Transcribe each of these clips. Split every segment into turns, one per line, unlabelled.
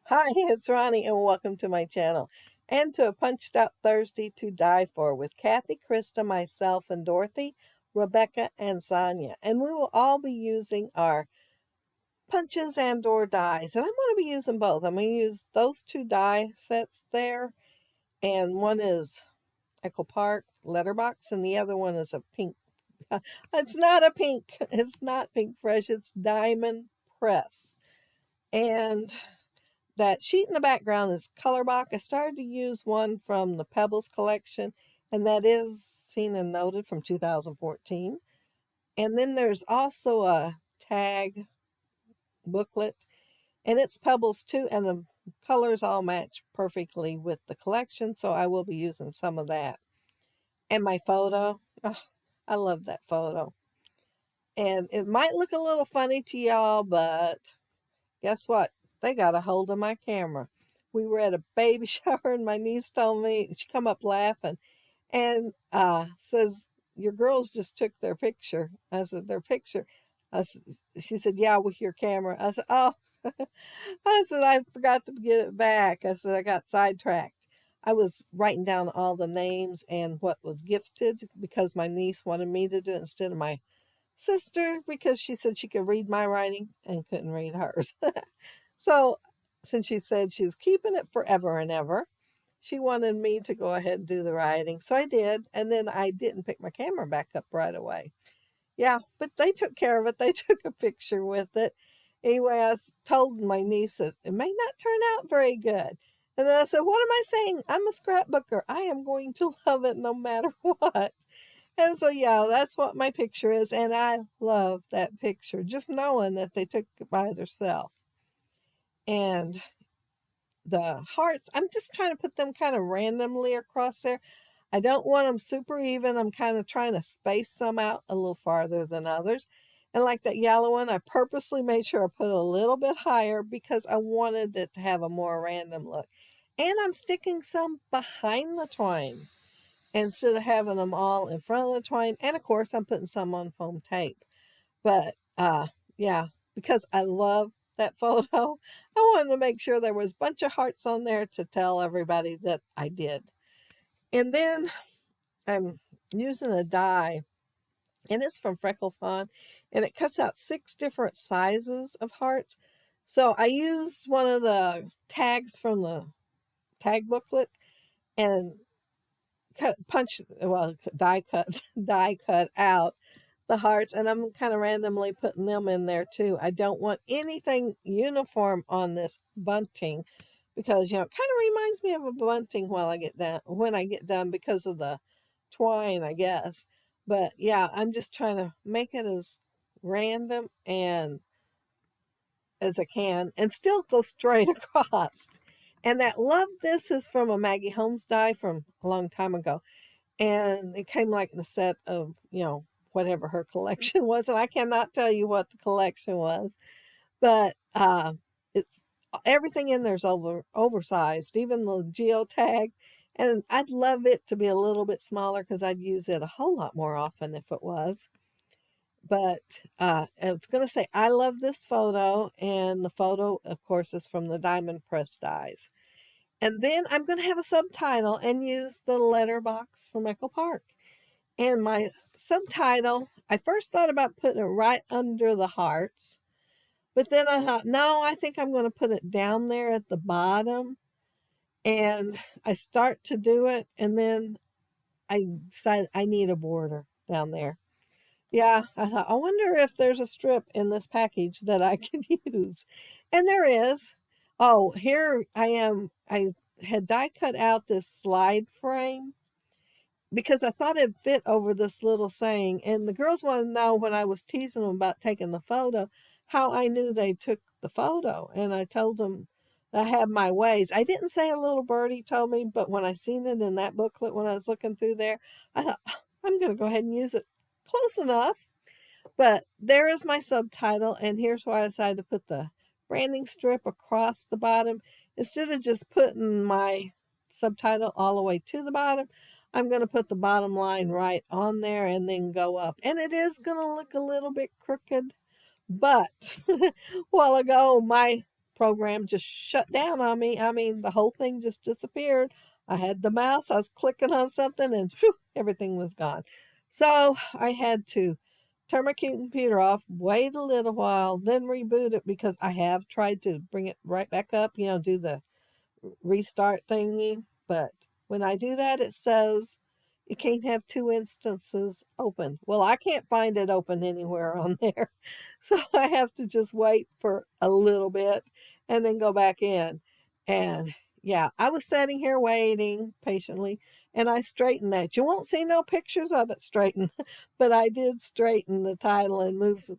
Hi, it's Ronnie, and welcome to my channel and to a Punched Out Thursday to Die For with Kathy, Krista, myself, and Dorothy, Rebecca, and Sonia. And we will all be using our punches and or dies. And I'm going to be using both. I'm going to use those two die sets there. And one is Echo Park letterbox, and the other one is a pink. It's not a pink. It's not Pink Fresh. It's Diamond Press. And that sheet in the background is Colorbach. I started to use one from the Pebbles collection, and that is seen and noted from 2014. And then there's also a tag booklet, and it's Pebbles too, and the colors all match perfectly with the collection, so I will be using some of that. And my photo, oh, I love that photo. And it might look a little funny to y'all, but guess what? They got a hold of my camera. We were at a baby shower and my niece told me, she come up laughing and says, your girls just took their picture. I said, their picture? She said, yeah, with your camera. I said, oh. I said, I forgot to get it back. I said, I got sidetracked. I was writing down all the names and what was gifted because my niece wanted me to do it instead of my sister because she said she could read my writing and couldn't read hers. So since she said she's keeping it forever and ever, she wanted me to go ahead and do the writing. So I did. And then I didn't pick my camera back up right away. Yeah, but they took care of it. They took a picture with it. Anyway, I told my niece that it may not turn out very good. And then I said, what am I saying? I'm a scrapbooker. I am going to love it no matter what. And so, yeah, that's what my picture is. And I love that picture, just knowing that they took it by themselves. And the hearts, I'm just trying to put them kind of randomly across there. I don't want them super even. I'm kind of trying to space some out a little farther than others. And like that yellow one, I purposely made sure I put it a little bit higher because I wanted it to have a more random look. And I'm sticking some behind the twine instead of having them all in front of the twine. And of course, I'm putting some on foam tape. But yeah, because I love that photo, I wanted to make sure there was a bunch of hearts on there to tell everybody that I did. And then I'm using a die, and it's from Freckle Fawn, and it cuts out 6 different sizes of hearts. So I used one of the tags from the tag booklet and die cut out the hearts, and I'm kind of randomly putting them in there too. I don't want anything uniform on this bunting because it kind of reminds me of a bunting when I get done because of the twine, I guess. But yeah, I'm just trying to make it as random and as I can and still go straight across. And that Love This is from a Maggie Holmes die from a long time ago. And it came like in a set of, whatever her collection was. And I cannot tell you what the collection was, but it's everything in there's oversized, even the geotag. And I'd love it to be a little bit smaller because I'd use it a whole lot more often if it was. But it's going to say, I love this photo. And the photo, of course, is from the Diamond Press dies. And then I'm going to have a subtitle and use the letterbox from Echo Park. And my subtitle, I first thought about putting it right under the hearts. But then I thought, no, I think I'm going to put it down there at the bottom. And I start to do it. And then I decided I need a border down there. Yeah, I thought, I wonder if there's a strip in this package that I can use. And there is. Oh, here I am. I had die cut out this slide frame because I thought it'd fit over this little saying. And the girls wanted to know when I was teasing them about taking the photo, how I knew they took the photo. And I told them I had my ways. I didn't say a little birdie told me, but when I seen it in that booklet, when I was looking through there, I thought, I'm going to go ahead and use it. Close enough. But there is my subtitle, and here's why I decided to put the branding strip across the bottom. Instead of just putting my subtitle all the way to the bottom, I'm going to put the bottom line right on there and then go up. And it is going to look a little bit crooked, but a while ago, my program just shut down on me. I mean, the whole thing just disappeared. I had the mouse, I was clicking on something, and whew, everything was gone. So I had to turn my computer off, wait a little while, then reboot it because I have tried to bring it right back up, do the restart thingy. But when I do that, it says you can't have two instances open. Well, I can't find it open anywhere on there. So I have to just wait for a little bit and then go back in. And yeah, I was sitting here waiting patiently and I straightened that. You won't see no pictures of it straightened, but I did straighten the title and move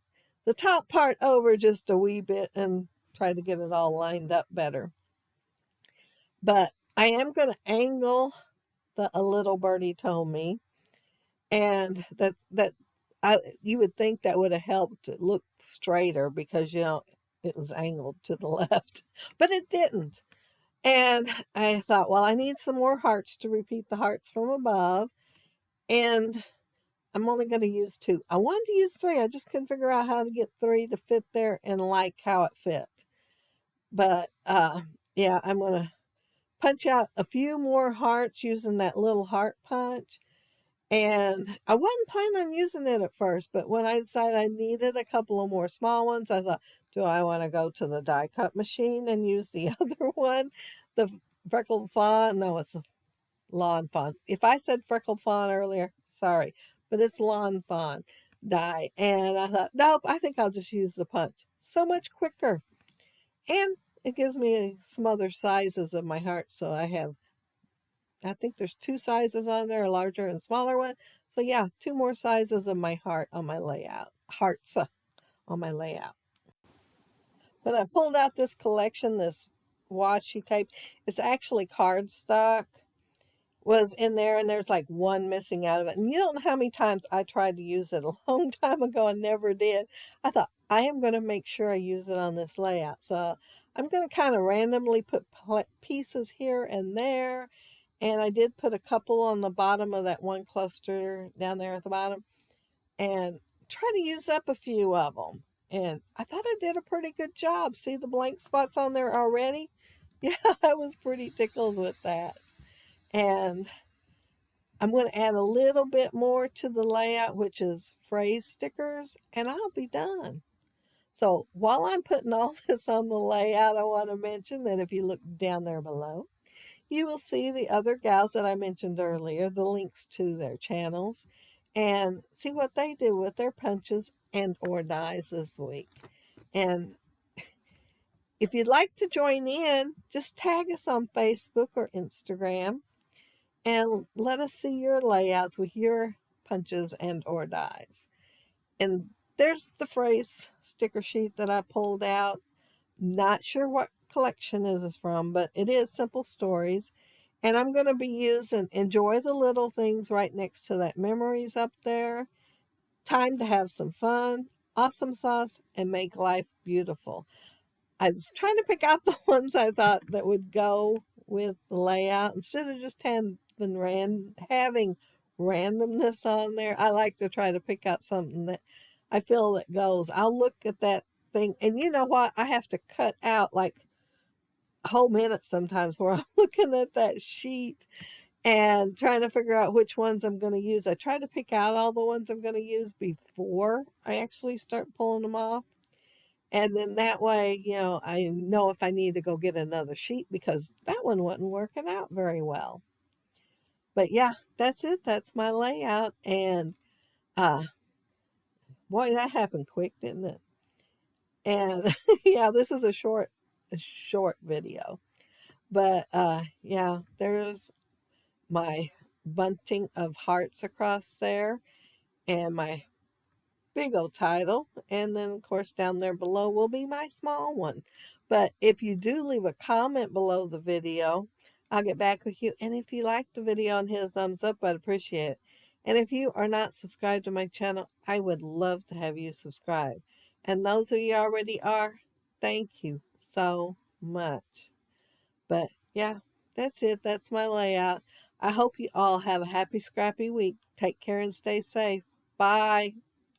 the top part over just a wee bit and try to get it all lined up better. But I am going to angle a little birdie told me, and you would think that would have helped it look straighter because it was angled to the left, but it didn't. And I thought, well, I need some more hearts to repeat the hearts from above, and I'm only going to use 2. I wanted to use 3. I just couldn't figure out how to get 3 to fit there and like how it fit. But yeah, I'm going to punch out a few more hearts using that little heart punch. And I wasn't planning on using it at first, but when I decided I needed a couple of more small ones, I thought, do I want to go to the die cut machine and use the other one? The freckled fawn? No, it's a lawn fawn. If I said freckled fawn earlier, sorry, but it's lawn fawn die. And I thought, nope, I think I'll just use the punch. So much quicker. And it gives me some other sizes of my heart. So I think there's 2 sizes on there, a larger and smaller one. So yeah, 2 more sizes of my heart on my layout. Hearts on my layout. But I pulled out this collection, this washi tape. It's actually cardstock. Was in there, and there's like one missing out of it. And you don't know how many times I tried to use it a long time ago and never did. I thought, I am going to make sure I use it on this layout. So I'm going to kind of randomly put pieces here and there. And I did put a couple on the bottom of that one cluster down there at the bottom and try to use up a few of them. And I thought I did a pretty good job. See the blank spots on there already? Yeah, I was pretty tickled with that. And I'm going to add a little bit more to the layout, which is phrase stickers, and I'll be done. So while I'm putting all this on the layout, I want to mention that if you look down there below, you will see the other gals that I mentioned earlier, the links to their channels, and see what they do with their punches and or dies this week. And if you'd like to join in, just tag us on Facebook or Instagram and let us see your layouts with your punches and or dies. And there's the phrase sticker sheet that I pulled out. Not sure what collection is this from, but it is Simple Stories. And I'm going to be using Enjoy the Little Things right next to that Memories up there. Time to have some fun, awesome sauce, and make life beautiful. I was trying to pick out the ones I thought that would go with the layout instead of just having randomness on there. I like to try to pick out something that I feel that goes. I'll look at that thing, and you know what? I have to cut out like a whole minute sometimes where I'm looking at that sheet and trying to figure out which ones I'm going to use. I try to pick out all the ones I'm going to use before I actually start pulling them off. And then that way, I know if I need to go get another sheet because that one wasn't working out very well. But yeah, that's it. That's my layout. And boy, that happened quick, didn't it? And yeah, this is a short video. But yeah, there's my bunting of hearts across there and my big old title. And then, of course, down there below will be my small one. But if you do leave a comment below the video, I'll get back with you. And if you like the video and hit a thumbs up, I'd appreciate it. And if you are not subscribed to my channel, I would love to have you subscribe. And those of you already are, thank you so much. But yeah, that's it. That's my layout. I hope you all have a happy, scrappy week. Take care and stay safe. Bye.